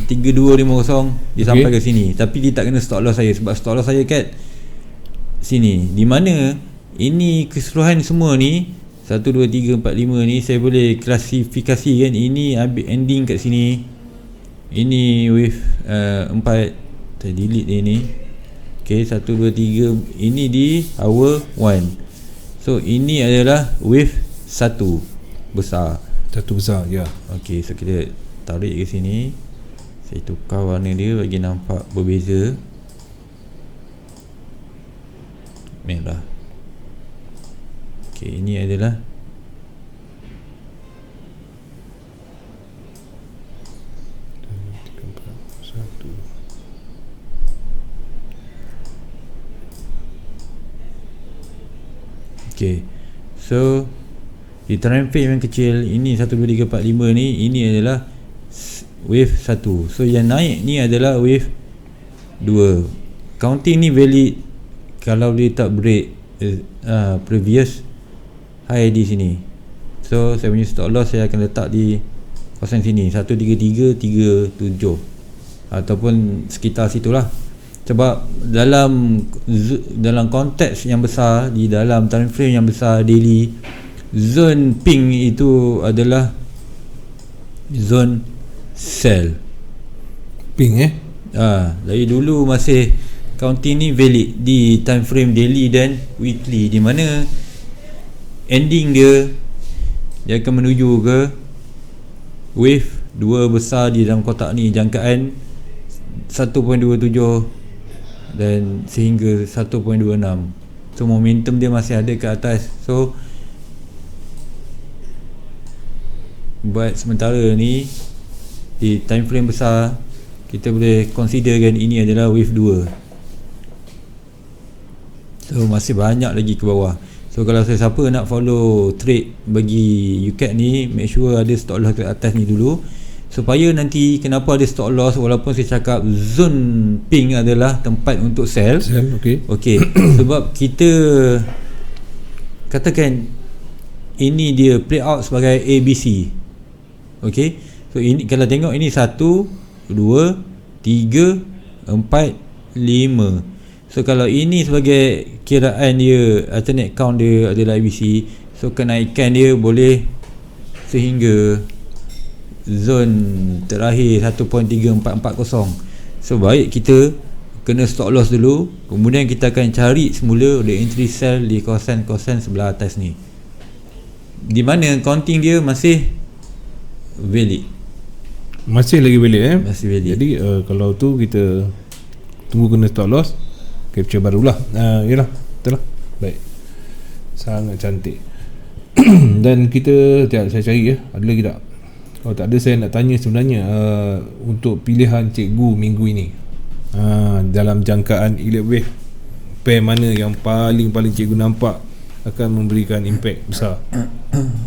3250, dia sampai ke sini, tapi dia tak kena stop loss saya, sebab stop loss saya kat sini, di mana ini keseluruhan semua ni 1, 2, 3, 4, 5 ni saya boleh klasifikasikan. Ini ambil ending kat sini, ini wave 4, saya delete dia ni. Okay, 1, 2, 3, ini di hour 1. So ini adalah wave 1 besar. Satu besar, ya. Okay, so kita tarik ke sini. Saya tukar warna dia bagi nampak berbeza. Merah. Okay, ini adalah okay. So di time frame yang kecil ini 1, 2, 3, 4, 5 ni, ini adalah wave 1. So yang naik ni adalah wave 2. Counting ni valid kalau dia tak break previous high di sini. So saya punya stop loss saya akan letak di kawasan sini, 13337 ataupun sekitar situlah. Sebab dalam konteks yang besar, di dalam time frame yang besar daily, zone pink itu adalah zone sell. Pink Dari dulu masih counting ni valid di time frame daily dan weekly, di mana ending dia akan menuju ke wave 2 besar di dalam kotak ni, jangkaan 1.27 dan sehingga 1.26. So momentum dia masih ada ke atas. So buat sementara ni di time frame besar, kita boleh considerkan ini adalah wave 2. So masih banyak lagi ke bawah. So kalau siapa nak follow trade bagi UCAT ni, make sure ada stop loss ke atas ni dulu, supaya nanti kenapa ada stop loss, walaupun saya cakap zone pink adalah tempat untuk sell. Okey. Sebab kita katakan ini dia play out sebagai ABC. Okey, so ini kalau tengok ini 1 2 3 4 5. So kalau ini sebagai kiraan dia, alternate count dia adalah ABC, so kenaikan dia boleh sehingga zon terakhir 1.3440. So baik kita kena stop loss dulu, kemudian kita akan cari semula the entry sell di kawasan sebelah atas ni, di mana counting dia masih valid. Masih lagi valid Masih valid. Jadi kalau tu kita tunggu kena stop loss, capture barulah. Yalah, betul lah. Baik, sangat cantik. Dan kita saya cari ada lagi tak? Kalau tak ada, saya nak tanya sebenarnya untuk pilihan cikgu minggu ini, dalam jangkaan elite wave, pair mana yang paling cikgu nampak akan memberikan impact besar?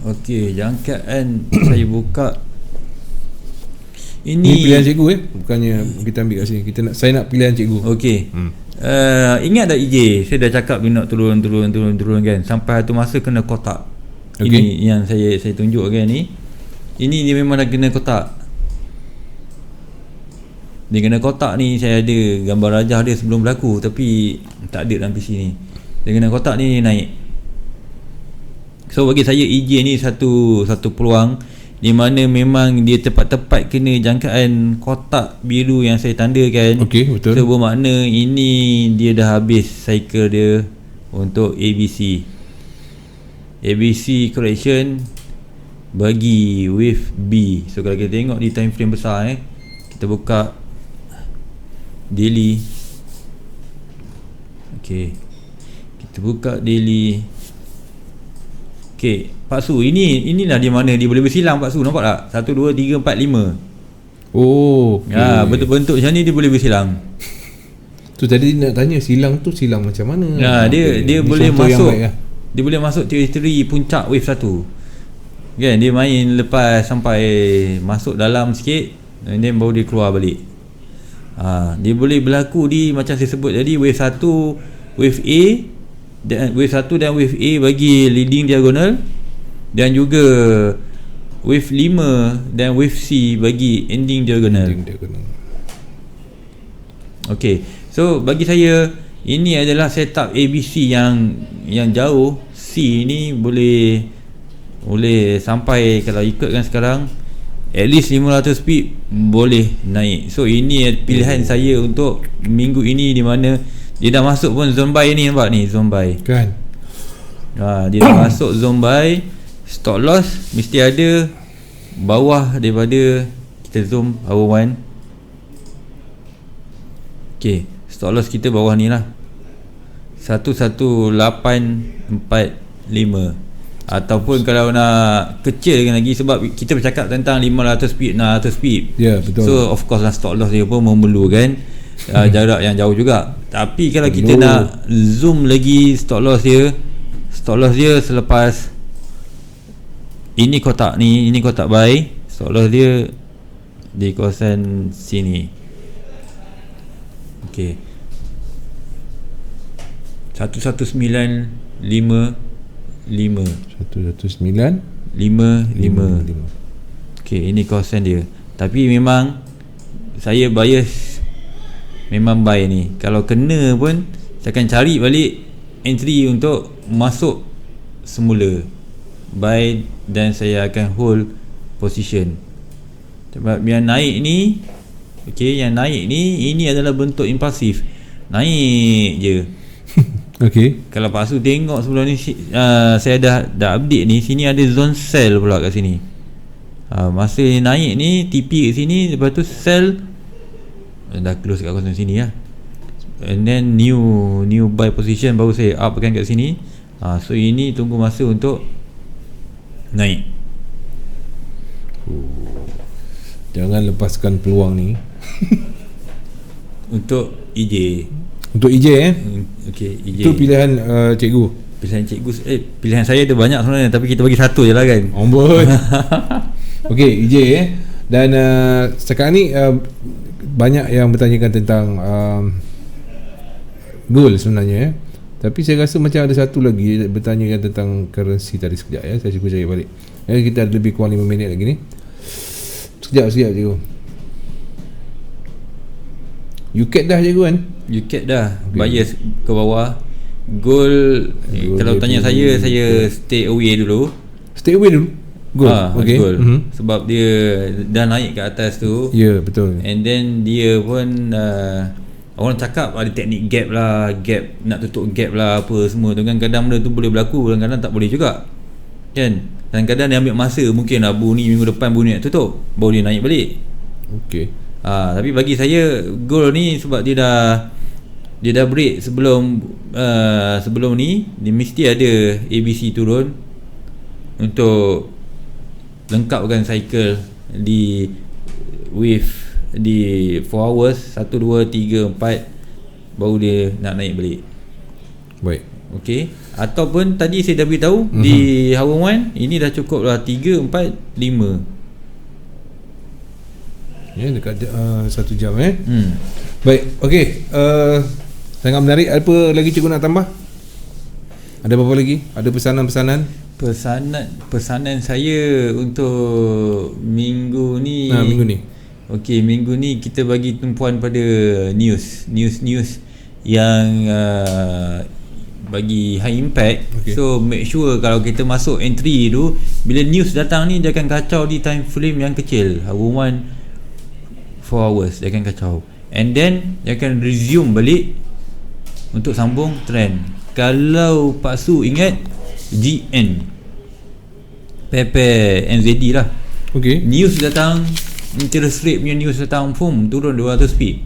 Okey, jangkaan saya buka ini pilihan cikgu bukannya kita ambil kat sini. Saya nak pilihan cikgu. Okey. Ingat tak EJ, saya dah cakap dia nak turun kan, sampai satu masa kena kotak. Okay. Ini yang saya tunjuk kan ni. Ini dia memang dah kena kotak. Dia kena kotak ni, saya ada gambar rajah dia sebelum berlaku tapi tak ada dalam PC ni. Dia kena kotak ni naik. So bagi saya EJ ni satu peluang di mana memang dia tepat-tepat kena jangkaan kotak biru yang saya tandakan. Okey, betul. So bermakna ini dia dah habis cycle dia untuk ABC correction bagi wave B. So kalau kita tengok di time frame besar kita buka daily. Okey, kita buka daily. Okey, Pak Su, inilah di mana dia boleh bersilang Pak Su, nampak tak? 1 2 3 4 5. Oh, okay. Bentuk-bentuk macam ni dia boleh bersilang. Tu tadi nak tanya silang tu silang macam mana? Dia boleh masuk. Dia boleh masuk teritori puncak wave 1. Kan dia main lepas sampai masuk dalam sikit, and then baru dia keluar balik. Dia boleh berlaku di macam saya sebut tadi, wave 1, wave A dan wave 1 dan wave A bagi leading diagonal, dan juga wave 5 dan wave C bagi ending diagonal. Okey, so bagi saya ini adalah setup ABC yang jauh. C ni boleh sampai, kalau ikutkan sekarang, at least 500 pip boleh naik. So ini pilihan saya untuk minggu ini, di mana dia dah masuk pun zone buy ni, nampak ni zone buy kan. Dia dah masuk zone buy. Stop loss mesti ada bawah daripada, kita zoom hour 1. Okay, stop loss kita bawah ni lah, 11845. Ataupun kalau nak kecil lagi, sebab kita bercakap tentang 500 pip, 600 pip. Ya, betul. So of course lah stop loss dia pun memerlukan jarak yang jauh juga. Tapi kalau kita nak zoom lagi stop loss dia selepas ini kotak ni, ini kotak buy, stop loss dia di kawasan sini. Okey, 11955. 11955. Okey, ini kawasan dia. Tapi memang saya bias, memang buy ni. Kalau kena pun saya akan cari balik entry untuk masuk semula, buy, dan saya akan hold position. Sebab yang naik ni, okey, yang naik ni, ini adalah bentuk impulsif. Naik je. Okey. Kalau Pak Su tengok sebelum ni, saya dah update ni, sini ada zone sell pula kat sini. Masa naik ni TP kat sini, lepas tu sell, dah close kat kawasan sini lah. And then new buy position baru saya upkan kat sini. So ini tunggu masa untuk naik. Jangan lepaskan peluang ni. Untuk EJ. Untuk EJ Okey, EJ. Itu pilihan cikgu. Pilihan saya ada banyak sebenarnya, tapi kita bagi satu je lah kan. Amboi. Okey, EJ dan sekarang ni banyak yang bertanyakan tentang gold sebenarnya. Tapi saya rasa macam ada satu lagi bertanyakan tentang currency tadi. Sekejap ya, saya cuba cari balik. Kita ada lebih kurang 5 minit lagi ni. Sekejap cikgu. UCAT dah cikgu kan? UCAT dah, bias ke bawah. Gold kalau tanya saya stay away dulu. Stay away dulu? Gold? Okay. Gold. Sebab dia dah naik ke atas tu. Ya, betul. And then dia pun orang cakap ada teknik gap lah, gap nak tutup gap lah, apa semua tu kan. Kadang benda tu boleh berlaku, kadang-kadang tak boleh juga kan. Kadang-kadang dia ambil masa, mungkin lah ni minggu depan ni nak tutup, baru dia naik balik. Okay. Tapi bagi saya gold ni sebab dia dah break sebelum ni, dia mesti ada ABC turun untuk lengkapkan cycle di wave di 4 hours 1, 2, 3, 4 baru dia nak naik balik. Baik. Okey. Ataupun tadi saya dah beritahu di Hawang 1 ini dah cukup lah 3, 4, 5. Ya, dekat 1 jam Baik, okey. Sangat menarik. Apa lagi cikgu nak tambah? Ada apa lagi? Ada pesanan-pesanan? Pesanan saya untuk minggu ni. Minggu ni. Okey, minggu ni kita bagi tumpuan pada news yang bagi high impact. Okay. So make sure kalau kita masuk entry tu, bila news datang ni dia akan kacau di time frame yang kecil. Hawang 4 hours dia akan kacau. And then dia akan resume balik untuk sambung trend. Kalau Pak Su ingat GN Pepe NZD lah. Okay. News datang, interest rate punya news datang, turun 200 speed.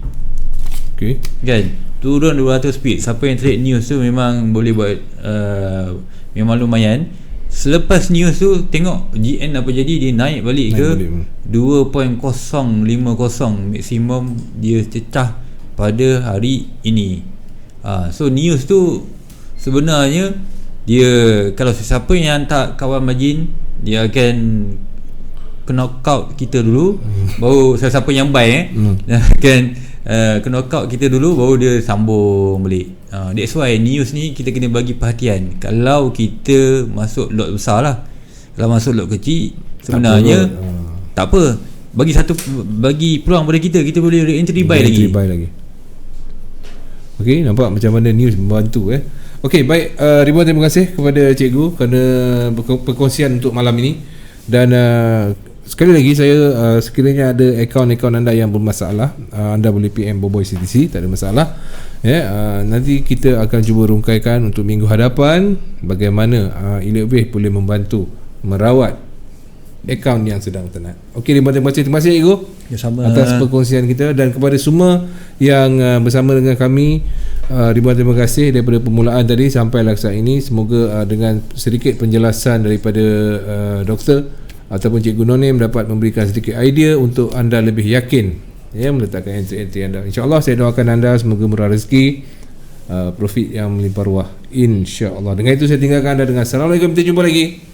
Okay. Kan? Turun 200 speed. Siapa yang trade news tu memang boleh buat memang lumayan. Selepas news tu tengok GN apa jadi, dia naik balik ke 2.050 maksimum dia cecah pada hari ini. So news tu sebenarnya dia, kalau sesiapa yang hantar kawan margin, dia akan knock-out kita dulu baru sesiapa yang buy akan knock-out kita dulu baru dia sambung balik. That's why news ni kita kena bagi perhatian. Kalau kita masuk lot besar lah, kalau masuk lot kecil sebenarnya tak apa, bagi peluang pada kita boleh entry buy lagi. Okey, nampak macam mana news membantu Okey, baik, ribuan terima kasih kepada cikgu kerana perkongsian untuk malam ini. Dan sekali lagi saya sekiranya ada akaun-akaun anda yang bermasalah, anda boleh PM Boboiboy CTC, tak ada masalah. Nanti kita akan cuba rungkaikan untuk minggu hadapan bagaimana Elite Wave boleh membantu merawat akaun yang sedang tenat. Okey, terima kasih cikgu atas perkongsian kita, dan kepada semua yang bersama dengan kami, ribuan terima kasih daripada permulaan tadi sampai saat ini. Semoga dengan sedikit penjelasan daripada doktor ataupun Cikgu Nonim dapat memberikan sedikit idea untuk anda lebih yakin meletakkan entry-entry anda. InsyaAllah saya doakan anda semoga murah rezeki, profit yang melimpah ruah, insyaAllah. Dengan itu saya tinggalkan anda dengan Assalamualaikum, kita jumpa lagi.